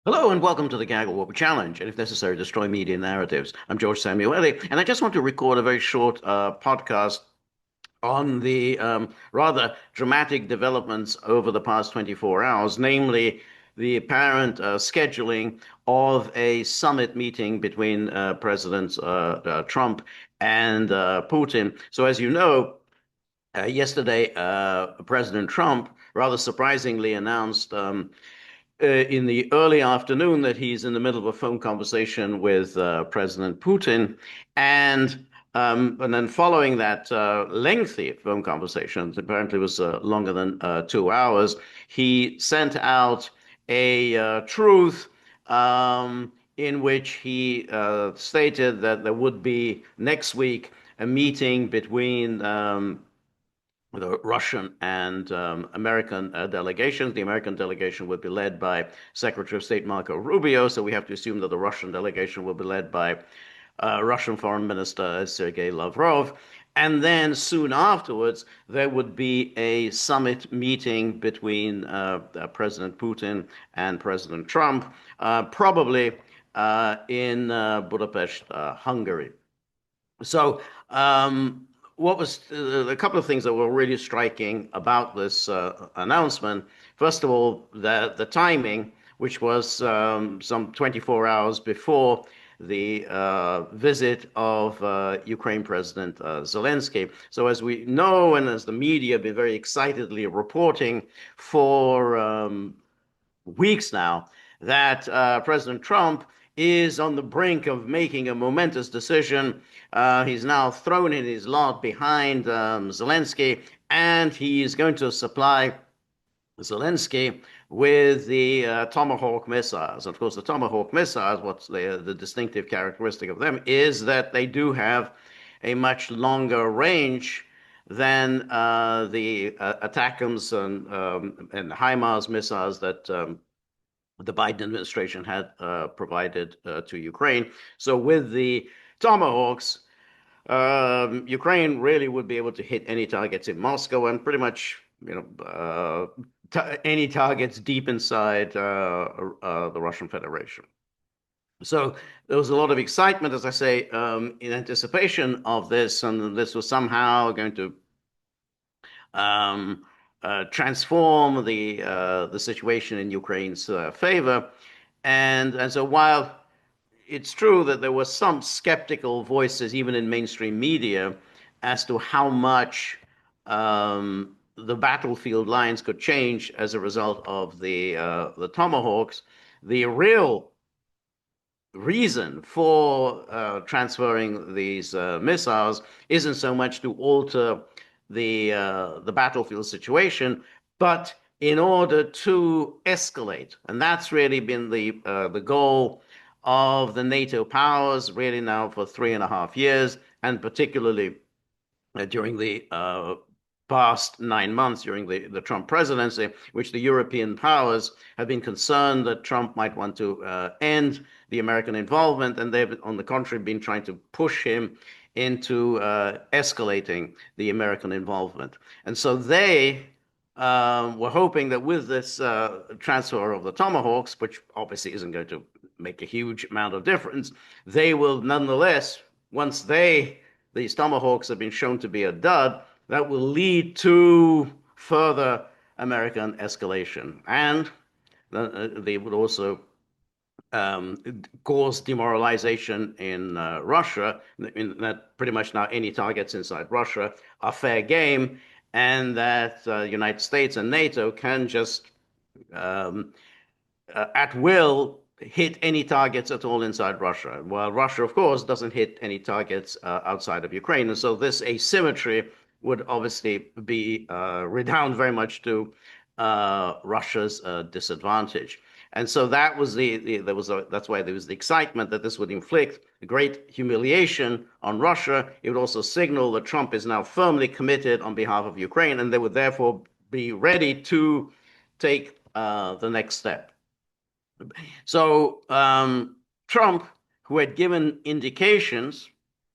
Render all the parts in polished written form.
Hello and welcome to the Gaggle Wobble Challenge, and if necessary, destroy media narratives. I'm George Szamuely, and I just want to record a very short podcast on the rather dramatic developments over the past 24 hours, namely the apparent scheduling of a summit meeting between Presidents Trump and Putin. So, as you know, yesterday, President Trump rather surprisingly announced in the early afternoon that he's in the middle of a phone conversation with President Putin, and then following that lengthy phone conversation, apparently was longer than 2 hours, he sent out a truth in which he stated that there would be next week a meeting between the Russian and American delegations. The American delegation would be led by Secretary of State Marco Rubio, so we have to assume that the Russian delegation will be led by Russian Foreign Minister Sergei Lavrov. And then soon afterwards, there would be a summit meeting between President Putin and President Trump, probably in Budapest, Hungary. So, what was a couple of things that were really striking about this announcement? First of all, the timing, which was some 24 hours before the visit of Ukraine President Zelensky. So, as we know, and as the media have been very excitedly reporting for weeks now, that President Trump is on the brink of making a momentous decision. He's now thrown in his lot behind Zelensky, and he is going to supply Zelensky with the Tomahawk missiles. Of course, the Tomahawk missiles, what's the distinctive characteristic of them is that they do have a much longer range than the ATACMS and HIMARS missiles that the Biden administration had provided to Ukraine. So with the Tomahawks, Ukraine really would be able to hit any targets in Moscow and pretty much, any targets deep inside the Russian Federation. So there was a lot of excitement, as I say, in anticipation of this, and this was somehow going to um, transform the situation in Ukraine's favor. And so while it's true that there were some skeptical voices, even in mainstream media, as to how much the battlefield lines could change as a result of the Tomahawks, the real reason for transferring these missiles isn't so much to alter the battlefield situation, but in order to escalate, and that's really been the goal of the NATO powers, really now for 3.5 years, and particularly during the past 9 months during the Trump presidency, which the European powers have been concerned that Trump might want to end the American involvement, and they've, on the contrary, been trying to push him into escalating the American involvement. And so they were hoping that with this transfer of the Tomahawks, which obviously isn't going to make a huge amount of difference, they will nonetheless, once these Tomahawks have been shown to be a dud, that will lead to further American escalation. And they would also cause demoralization in Russia, in that pretty much now any targets inside Russia are fair game, and that the United States and NATO can just at will hit any targets at all inside Russia, while Russia, of course, doesn't hit any targets outside of Ukraine. And so this asymmetry would obviously be redound very much to Russia's disadvantage. And so that was that's why there was the excitement that this would inflict a great humiliation on Russia. It would also signal that Trump is now firmly committed on behalf of Ukraine, and they would therefore be ready to take the next step. So Trump, who had given indications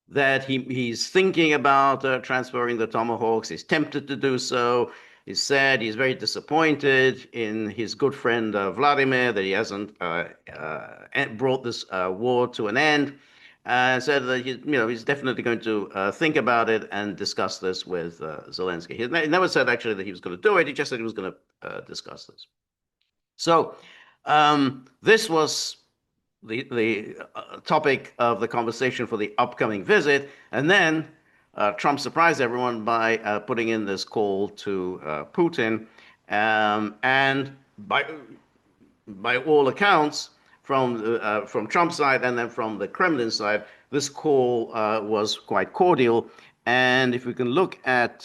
that he's thinking about transferring the Tomahawks, he's tempted to do so. He said he's very disappointed in his good friend Vladimir, that he hasn't brought this war to an end. Said that he's definitely going to think about it and discuss this with Zelensky. He never said actually that he was going to do it. He just said he was going to discuss this. So this was the topic of the conversation for the upcoming visit, and then Trump surprised everyone by putting in this call to Putin, and by all accounts, from Trump's side and then from the Kremlin side, this call was quite cordial. And if we can look at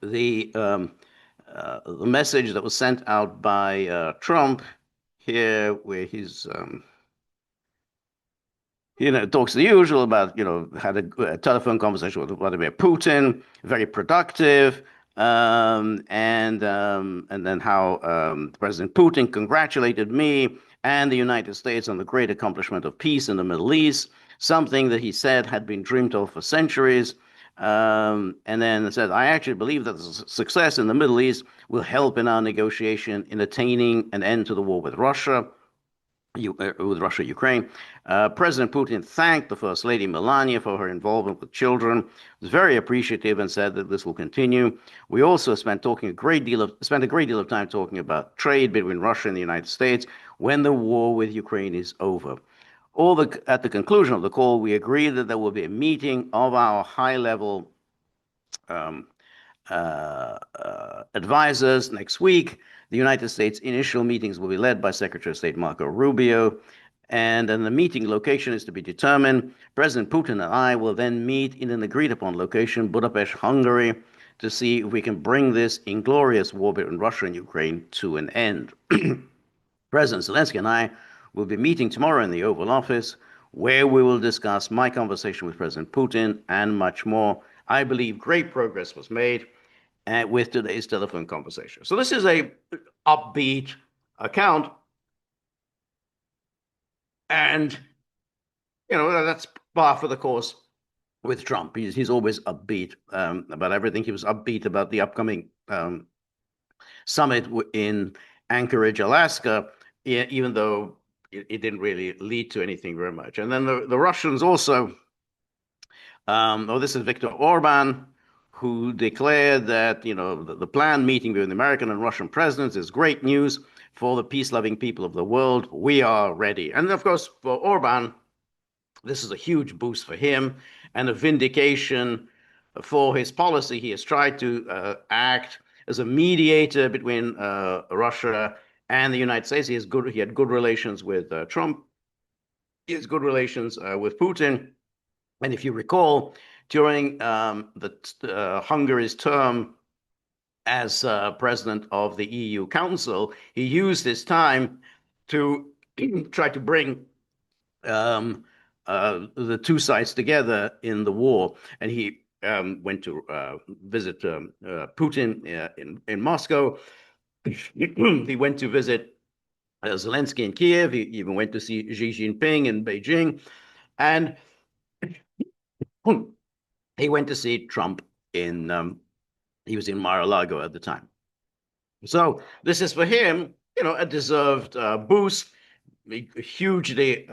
the the message that was sent out by Trump here, where he's talks the usual about, had a telephone conversation with Vladimir Putin, very productive, and then how President Putin congratulated me and the United States on the great accomplishment of peace in the Middle East, something that he said had been dreamed of for centuries. And then said, I actually believe that the success in the Middle East will help in our negotiation in attaining an end to the war with Russia. Ukraine. President Putin thanked the First Lady Melania for her involvement with children, was very appreciative, and said that this will continue. We also spent a great deal of time talking about trade between Russia and the United States when the war with Ukraine is over. At the conclusion of the call, we agreed that there will be a meeting of our high-level advisors next week. The United States initial meetings will be led by Secretary of State Marco Rubio, and then the meeting location is to be determined. President Putin and I will then meet in an agreed-upon location, Budapest, Hungary, to see if we can bring this inglorious war between Russia and Ukraine to an end. President Zelensky and I will be meeting tomorrow in the Oval Office, where we will discuss my conversation with President Putin and much more. I believe great progress was made with today's telephone conversation. So this is a upbeat account, and that's par for the course with Trump. He's always upbeat about everything. He was upbeat about the upcoming summit in Anchorage, Alaska, even though it didn't really lead to anything very much. And then the Russians also, this is Viktor Orban, who declared that the planned meeting between the American and Russian presidents is great news for the peace-loving people of the world. We are ready. And of course, for Orban, this is a huge boost for him and a vindication for his policy. He has tried to act as a mediator between Russia and the United States. He had good relations with Trump. He has good relations with Putin. And if you recall, during Hungary's term as president of the EU Council, he used his time to try to bring the two sides together in the war. And he went to visit Putin in Moscow. He went to visit Zelensky in Kiev. He even went to see Xi Jinping in Beijing. And he went to see Trump he was in Mar-a-Lago at the time. So this is for him, a deserved boost. It hugely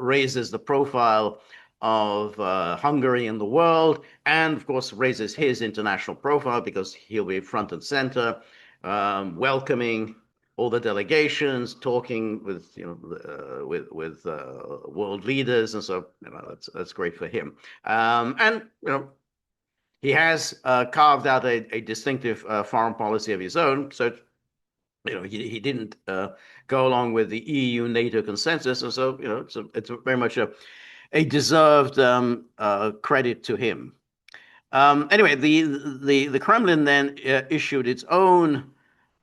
raises the profile of Hungary in the world, and of course raises his international profile because he'll be front and center, welcoming all the delegations, talking with with world leaders, and so that's great for him. And he has carved out a distinctive foreign policy of his own. So he didn't go along with the EU NATO consensus, and so it's very much a deserved credit to him. Anyway, the Kremlin then issued its own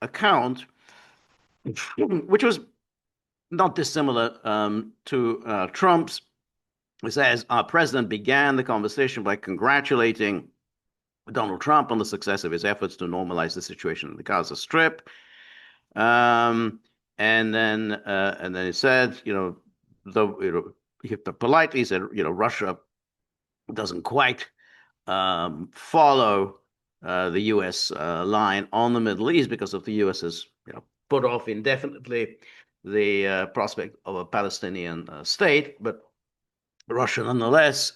account, which was not dissimilar to Trump's. It says, our president began the conversation by congratulating Donald Trump on the success of his efforts to normalize the situation in the Gaza Strip. And then it said, he politely said, Russia doesn't quite follow the U.S. Line on the Middle East because of the U.S. has put off indefinitely the prospect of a Palestinian state, but Russia nonetheless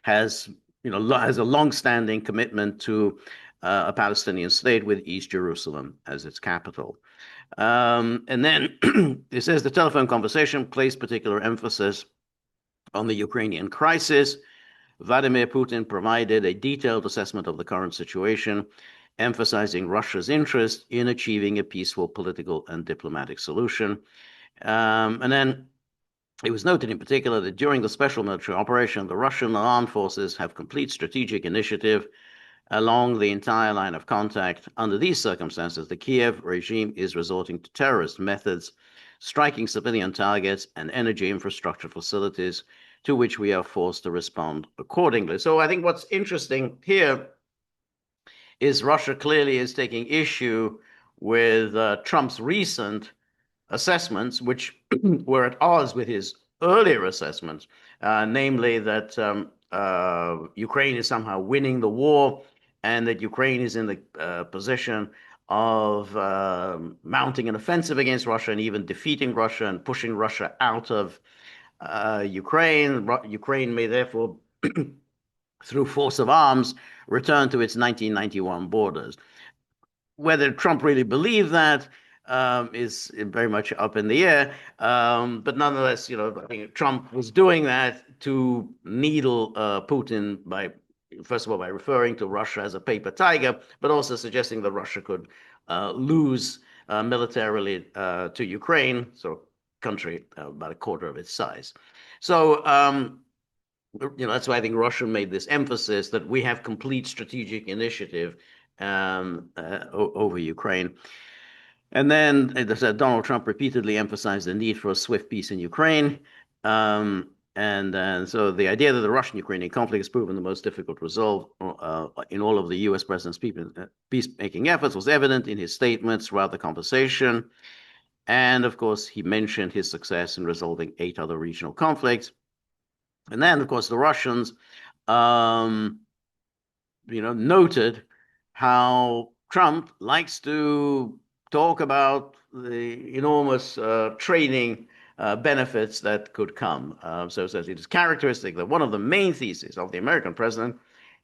has has a long-standing commitment to a Palestinian state with East Jerusalem as its capital. And then it says the telephone conversation placed particular emphasis on the Ukrainian crisis. Vladimir Putin provided a detailed assessment of the current situation, emphasizing Russia's interest in achieving a peaceful political and diplomatic solution. And then it was noted in particular that during the special military operation, the Russian armed forces have complete strategic initiative along the entire line of contact. Under these circumstances, the Kiev regime is resorting to terrorist methods, striking civilian targets and energy infrastructure facilities, to which we are forced to respond accordingly. So I think what's interesting here is Russia clearly is taking issue with Trump's recent assessments, which were at odds with his earlier assessments, namely that Ukraine is somehow winning the war and that Ukraine is in the position of mounting an offensive against Russia and even defeating Russia and pushing Russia out of Ukraine. Ukraine may therefore, through force of arms, return to its 1991 borders. Whether Trump really believed that is very much up in the air. But nonetheless, I think Trump was doing that to needle Putin first of all, by referring to Russia as a paper tiger, but also suggesting that Russia could lose militarily to Ukraine, so country about a quarter of its size. So, that's why I think Russia made this emphasis that we have complete strategic initiative over Ukraine. And then, as Donald Trump repeatedly emphasized the need for a swift peace in Ukraine. And so the idea that the Russian-Ukrainian conflict has proven the most difficult to resolve in all of the U.S. president's peacemaking efforts was evident in his statements throughout the conversation. And of course, he mentioned his success in resolving 8 other regional conflicts. And then, of course, the Russians, noted how Trump likes to talk about the enormous trading benefits that could come. So it says it is characteristic that one of the main theses of the American president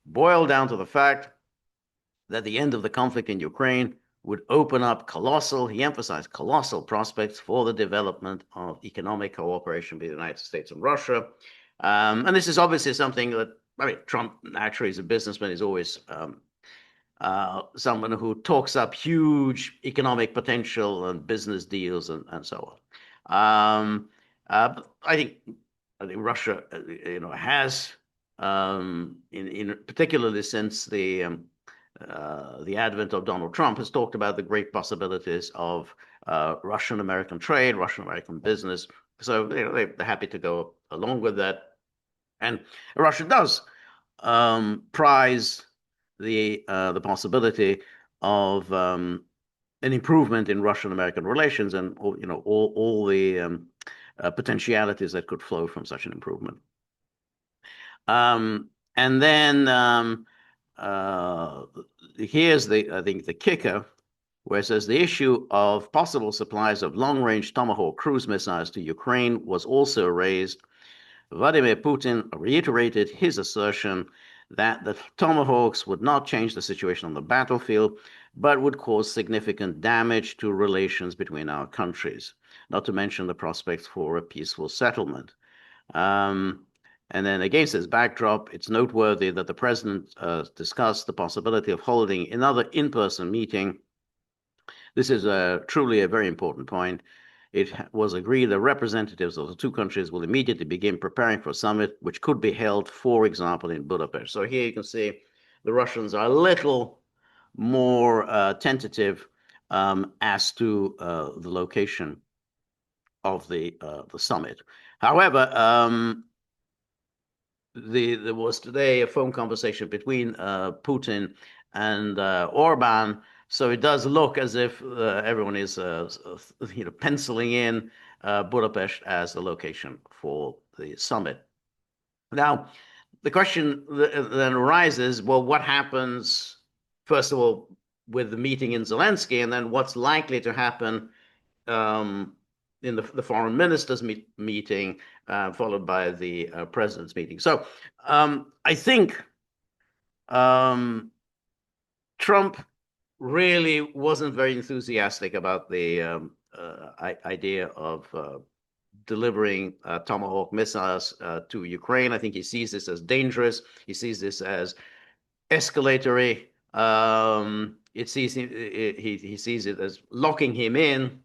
boiled down to the fact that the end of the conflict in Ukraine would open up he emphasized colossal prospects for the development of economic cooperation between the United States and Russia. And this is obviously something that, Trump naturally is a businessman, is always someone who talks up huge economic potential and business deals and so on. I think Russia, has, particularly since the advent of Donald Trump, has talked about the great possibilities of Russian-American trade, Russian-American business. So they're happy to go along with that. And Russia does prize the possibility of an improvement in Russian-American relations and all the potentialities that could flow from such an improvement. And then here's I think the kicker, where it says the issue of possible supplies of long-range Tomahawk cruise missiles to Ukraine was also raised. Vladimir Putin reiterated his assertion that the Tomahawks would not change the situation on the battlefield, but would cause significant damage to relations between our countries, not to mention the prospects for a peaceful settlement. And then against this backdrop, it's noteworthy that the president discussed the possibility of holding another in-person meeting. This is truly a very important point. It was agreed that representatives of the 2 countries will immediately begin preparing for a summit, which could be held, for example, in Budapest. So here you can see the Russians are a little more tentative as to the location of the summit. However, there was today a phone conversation between Putin and Orban. So it does look as if everyone is, penciling in Budapest as the location for the summit. Now, the question then arises: well, what happens first of all, with the meeting in Zelensky, and then what's likely to happen um, in the foreign ministers meeting, followed by the president's meeting. So I think Trump really wasn't very enthusiastic about the idea of delivering Tomahawk missiles to Ukraine. I think he sees this as dangerous. He sees this as escalatory. He sees it as locking him in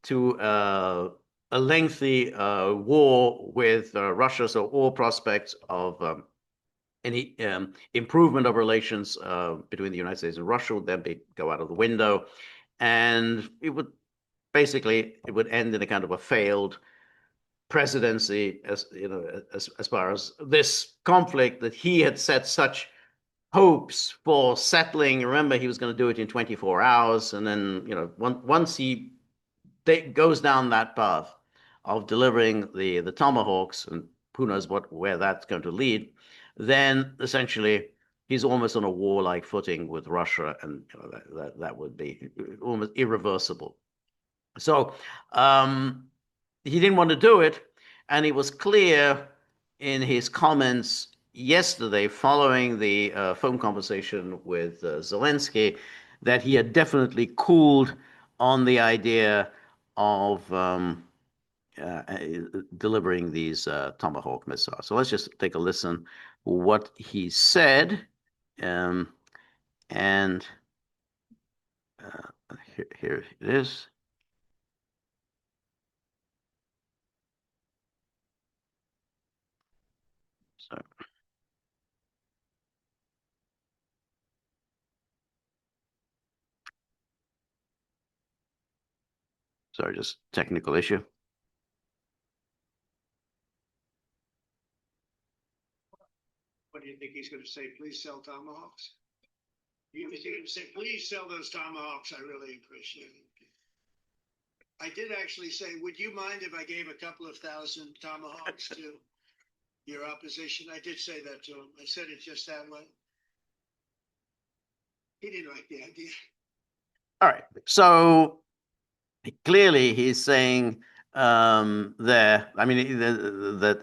to a lengthy war with Russia. So all prospects of any improvement of relations between the United States and Russia would then go out of the window, and it would end in a kind of a failed presidency, as you know, as far as this conflict that he had set such hopes for settling. Remember, he was going to do it in 24 hours, and then once he goes down that path of delivering the tomahawks, and who knows where that's going to lead, then essentially he's almost on a warlike footing with Russia, and that would be almost irreversible. So he didn't want to do it, and he was clear in his comments yesterday following the phone conversation with Zelensky that he had definitely cooled on the idea of delivering these Tomahawk missiles. So let's just take a listen what he said. And here it is. Sorry, just technical issue. What do you think he's going to say? Please sell Tomahawks? You think he's going to say, please sell those Tomahawks? I really appreciate it. I did actually say, would you mind if I gave a couple of thousand Tomahawks to your opposition? I did say that to him. I said it just that way. He didn't like the idea. All right. So clearly he's saying there, I mean, that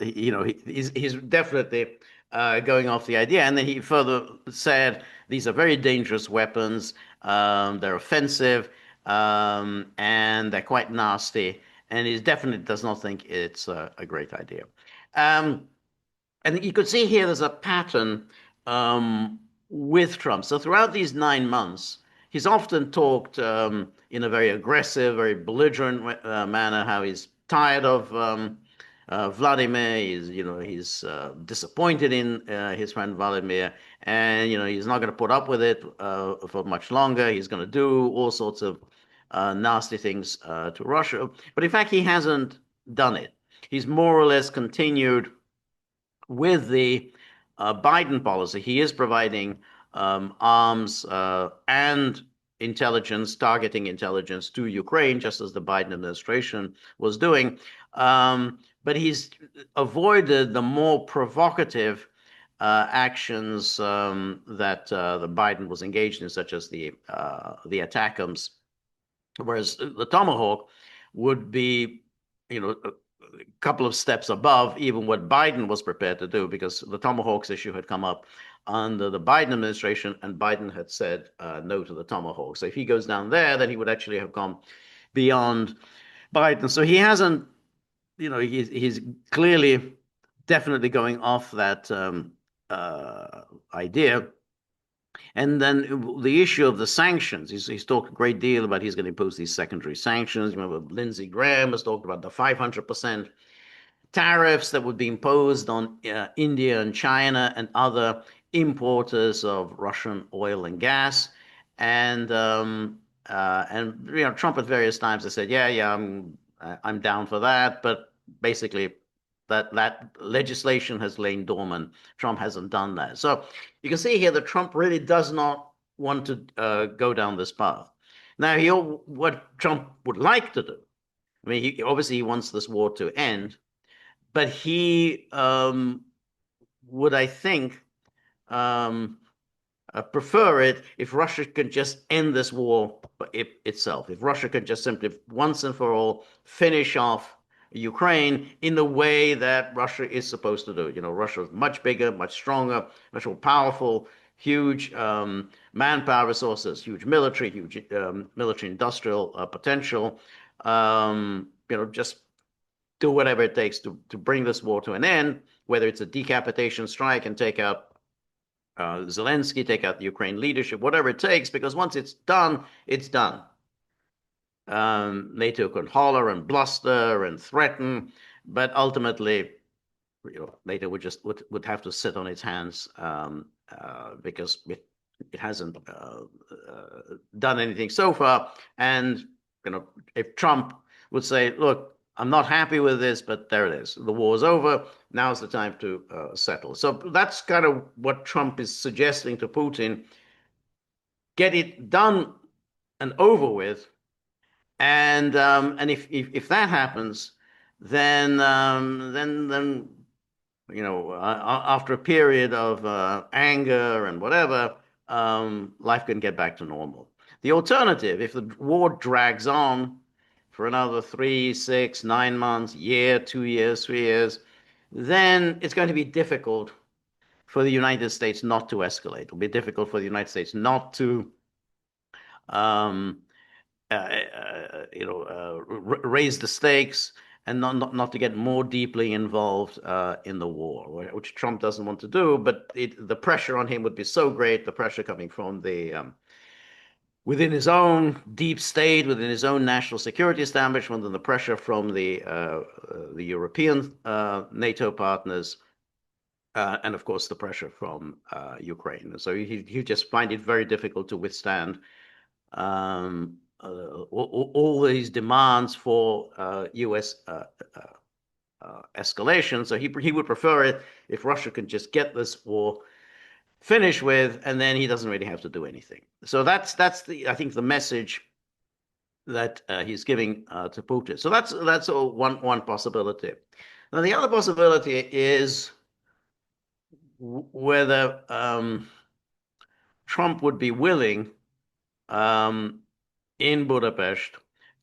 he's definitely going off the idea. And then he further said these are very dangerous weapons. They're offensive, and they're quite nasty. And he definitely does not think it's a great idea. And you could see here there's a pattern with Trump. So throughout these 9 months, he's often talked in a very aggressive, very belligerent manner how he's tired of Vladimir. He's disappointed in his friend Vladimir, and he's not going to put up with it for much longer. He's going to do all sorts of nasty things to Russia. But in fact, he hasn't done it. He's more or less continued with the Biden policy. He is providing arms and intelligence, targeting intelligence to Ukraine, just as the Biden administration was doing. But he's avoided the more provocative actions that the Biden was engaged in, such as the ATACMS, whereas the Tomahawk would be, a couple of steps above even what Biden was prepared to do, because the Tomahawks issue had come up under the Biden administration, and Biden had said no to the Tomahawk. So if he goes down there, then he would actually have gone beyond Biden. So he hasn't, he's clearly definitely going off that idea. And then the issue of the sanctions, he's talked a great deal about he's going to impose these secondary sanctions. Remember, Lindsey Graham has talked about the 500% tariffs that would be imposed on India and China and other importers of Russian oil and gas. And Trump at various times has said, yeah, I'm down for that, but basically that legislation has lain dormant. Trump hasn't done that. So you can see here that Trump really does not want to go down this path. Now, what Trump would like to do, I mean, he wants this war to end, but he would, I think, prefer it if Russia could just end this war itself. If Russia could just simply once and for all finish off Ukraine in the way that Russia is supposed to do. Russia is much bigger, much stronger, much more powerful, huge manpower resources, huge military industrial potential. Just do whatever it takes to bring this war to an end, whether it's a decapitation strike and take out Zelensky, take out the Ukraine leadership, whatever it takes, because once it's done, it's done. NATO can holler and bluster and threaten, but ultimately, NATO would have to sit on its hands because it hasn't done anything so far. And if Trump would say, "Look, I'm not happy with this, but there it is. The war's over. Now's the time to settle." So that's kind of what Trump is suggesting to Putin. Get it done and over with. And if that happens, then after a period of anger and whatever, life can get back to normal. The alternative, if the war drags on for another 3, 6, 9 months, year, 2 years, 3 years, then it's going to be difficult for the United States not to escalate. It'll be difficult for the United States not to raise the stakes and not to get more deeply involved in the war, which Trump doesn't want to do. But the pressure on him would be so great, the pressure coming from within his own deep state, within his own national security establishment, and the pressure from the European NATO partners, and of course the pressure from Ukraine. So he just find it very difficult to withstand all these demands for U.S. Escalation. So he would prefer it if Russia could just get this war finished with, and then he doesn't really have to do anything. So that's I think the message that he's giving to Putin. So that's one possibility. Now the other possibility is whether Trump would be willing in Budapest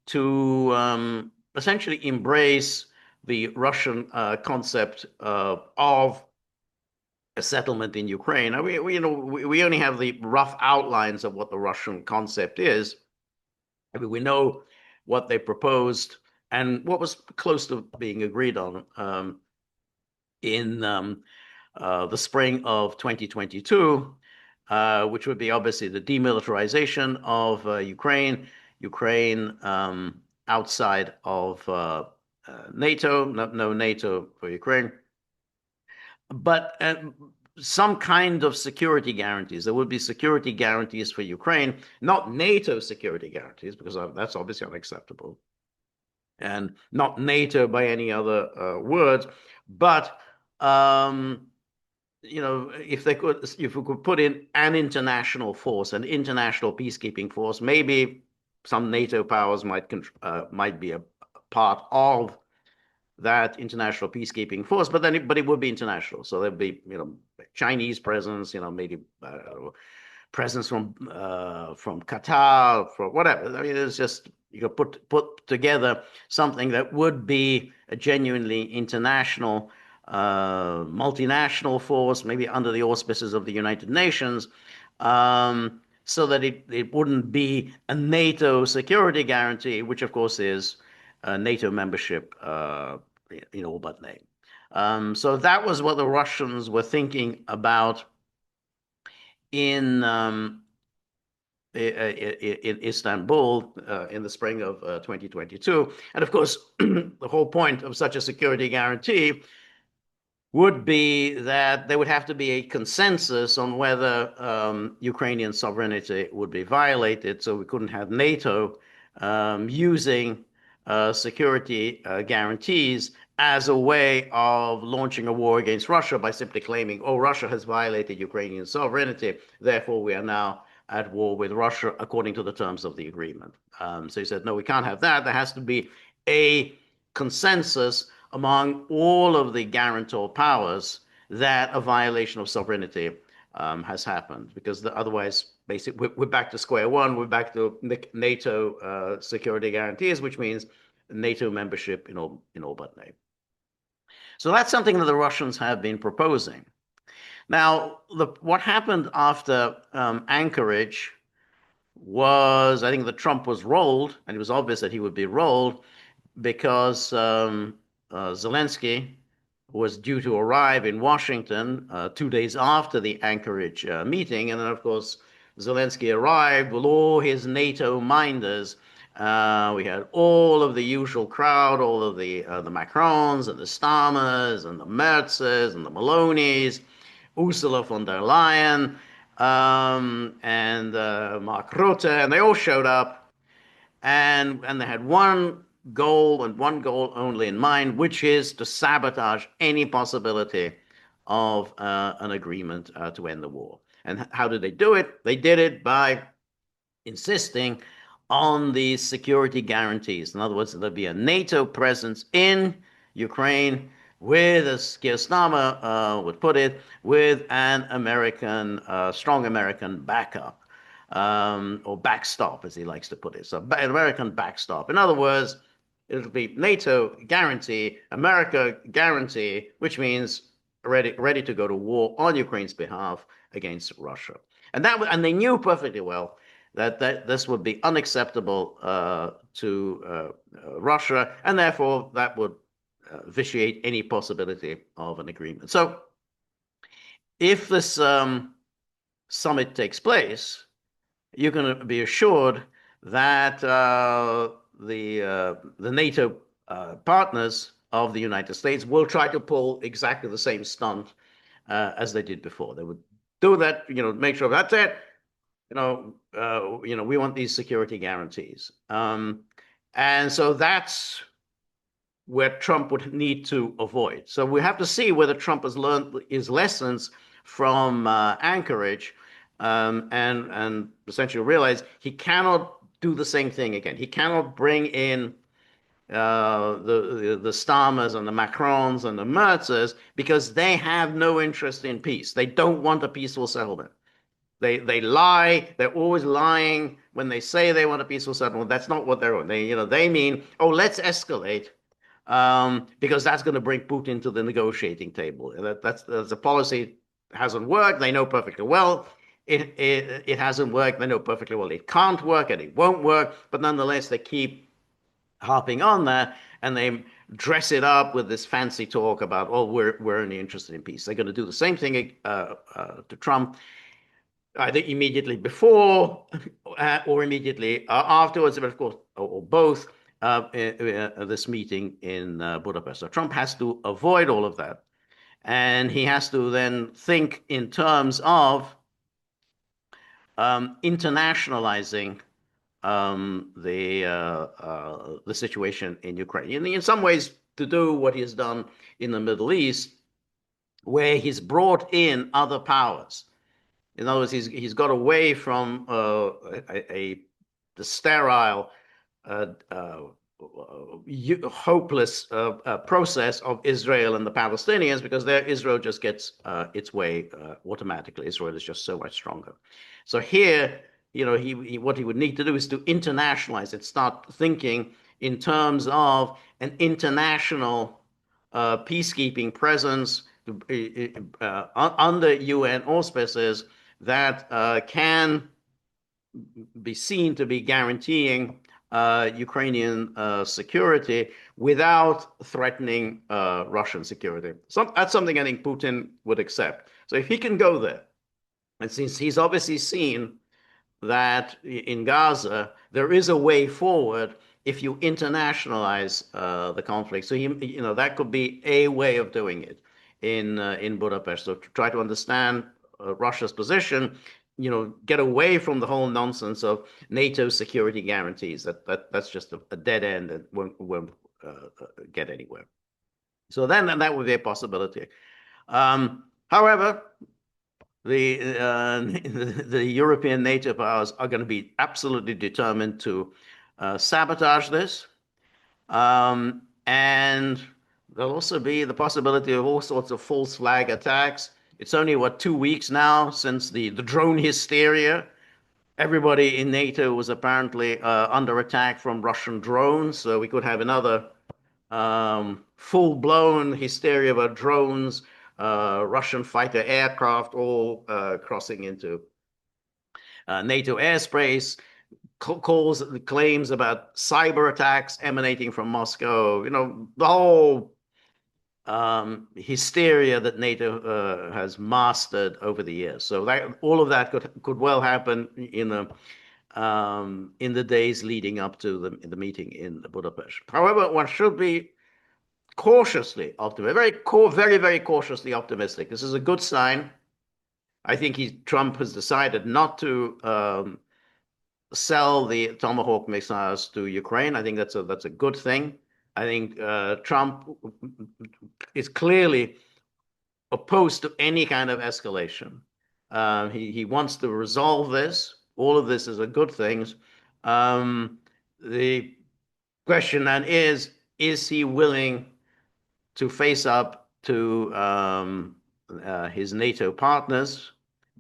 to essentially embrace the Russian concept of a settlement in Ukraine. We only have the rough outlines of what the Russian concept is. We know what they proposed and what was close to being agreed on in the spring of 2022. Which would be obviously the demilitarization of Ukraine outside of NATO, no NATO for Ukraine, but some kind of security guarantees. There would be security guarantees for Ukraine, not NATO security guarantees, because that's obviously unacceptable, and not NATO by any other words, but if we could put in an international force, an international peacekeeping force, maybe some NATO powers might be a part of that international peacekeeping force, but it would be international. So there'd be Chinese presence, maybe presence from Qatar, from whatever. I mean, it's just you could put together something that would be a genuinely international multinational force, maybe under the auspices of the United Nations, so that it wouldn't be a NATO security guarantee, which of course is NATO membership in all but name. So that was what the Russians were thinking about in Istanbul in the spring of 2022. And of course, the whole point of such a security guarantee would be that there would have to be a consensus on whether Ukrainian sovereignty would be violated. So we couldn't have NATO using security guarantees as a way of launching a war against Russia by simply claiming, oh, Russia has violated Ukrainian sovereignty, therefore we are now at war with Russia according to the terms of the agreement. So he said, no, we can't have that. There has to be a consensus among all of the guarantor powers that a violation of sovereignty has happened, because otherwise, basically, we're back to square one. We're back to NATO security guarantees, which means NATO membership in all but name. So that's something that the Russians have been proposing. Now, what happened after Anchorage was, I think that Trump was rolled, and it was obvious that he would be rolled because Zelensky was due to arrive in Washington 2 days after the Anchorage meeting. And then, of course, Zelensky arrived with all his NATO minders. We had all of the usual crowd, all of the Macrons and the Starmers and the Merzes and the Malonis, Ursula von der Leyen, and Mark Rutte, and they all showed up, and they had one goal and one goal only in mind, which is to sabotage any possibility of an agreement to end the war. And how did they do it? They did it by insisting on these security guarantees. In other words, there'd be a NATO presence in Ukraine with, as Keir Starmer would put it, with an strong American backup, or backstop, as he likes to put it. So an American backstop. In other words, it'll be NATO guarantee, America guarantee, which means ready to go to war on Ukraine's behalf against Russia. And they knew perfectly well that this would be unacceptable to Russia, and therefore that would vitiate any possibility of an agreement. So if this summit takes place, you can be assured that the NATO partners of the United States will try to pull exactly the same stunt as they did before. They would do that, make sure that's it. We want these security guarantees, and so that's where Trump would need to avoid. So we have to see whether Trump has learned his lessons from Anchorage, and essentially realize he cannot do the same thing again. He cannot bring in the Starmers and the Macrons and the Merzes, because they have no interest in peace. They don't want a peaceful settlement. They lie. They're always lying when they say they want a peaceful settlement. That's not what they're. They mean, oh, let's escalate, because that's going to bring Putin to the negotiating table. That's a policy that hasn't worked. They know perfectly well it hasn't worked. They know perfectly well it can't work and it won't work. But nonetheless, they keep harping on that, and they dress it up with this fancy talk about, oh, we're only interested in peace. They're going to do the same thing to Trump, either immediately before or immediately afterwards, but of course, or both, this meeting in Budapest. So Trump has to avoid all of that, and he has to then think in terms of internationalizing the situation in Ukraine. In some ways, to do what he has done in the Middle East, where he's brought in other powers. In other words, he's got away from the sterile, hopeless process of Israel and the Palestinians, because there Israel just gets its way automatically. Israel is just so much stronger. So here, what he would need to do is to internationalize it, start thinking in terms of an international peacekeeping presence under UN auspices that can be seen to be guaranteeing Ukrainian security without threatening Russian security. So that's something I think Putin would accept. So if he can go there, and since he's obviously seen that in Gaza there is a way forward if you internationalize the conflict, so that could be a way of doing it in Budapest. So to try to understand Russia's position, get away from the whole nonsense of NATO security guarantees. That's just a dead end and won't get anywhere. So then that would be a possibility. However, the European NATO powers are going to be absolutely determined to sabotage this, and there'll also be the possibility of all sorts of false flag attacks. It's only, what, 2 weeks now since the drone hysteria. Everybody in NATO was apparently under attack from Russian drones, so we could have another full-blown hysteria about drones, Russian fighter aircraft all crossing into NATO airspace, claims about cyber attacks emanating from Moscow. The whole hysteria that NATO has mastered over the years. So all of that could well happen in the days leading up to the meeting in Budapest. However, one should be cautiously optimistic, very, very cautiously optimistic. This is a good sign. I think Trump has decided not to sell the Tomahawk missiles to Ukraine. I think that's a good thing. I think Trump is clearly opposed to any kind of escalation. He wants to resolve this. All of this is a good thing. The question then is he willing to face up to his NATO partners?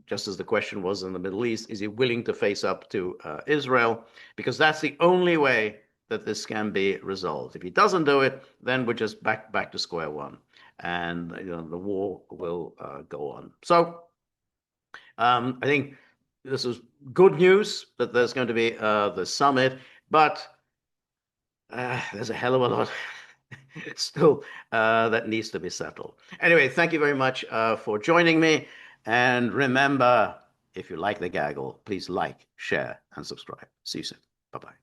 Just as the question was in the Middle East, is he willing to face up to Israel? Because that's the only way that this can be resolved. If he doesn't do it, then we're just back to square one, and the war will go on. So I think this is good news that there's going to be the summit, but there's a hell of a lot still that needs to be settled. Anyway, thank you very much for joining me. And remember, if you like the gaggle, please like, share, and subscribe. See you soon. Bye-bye.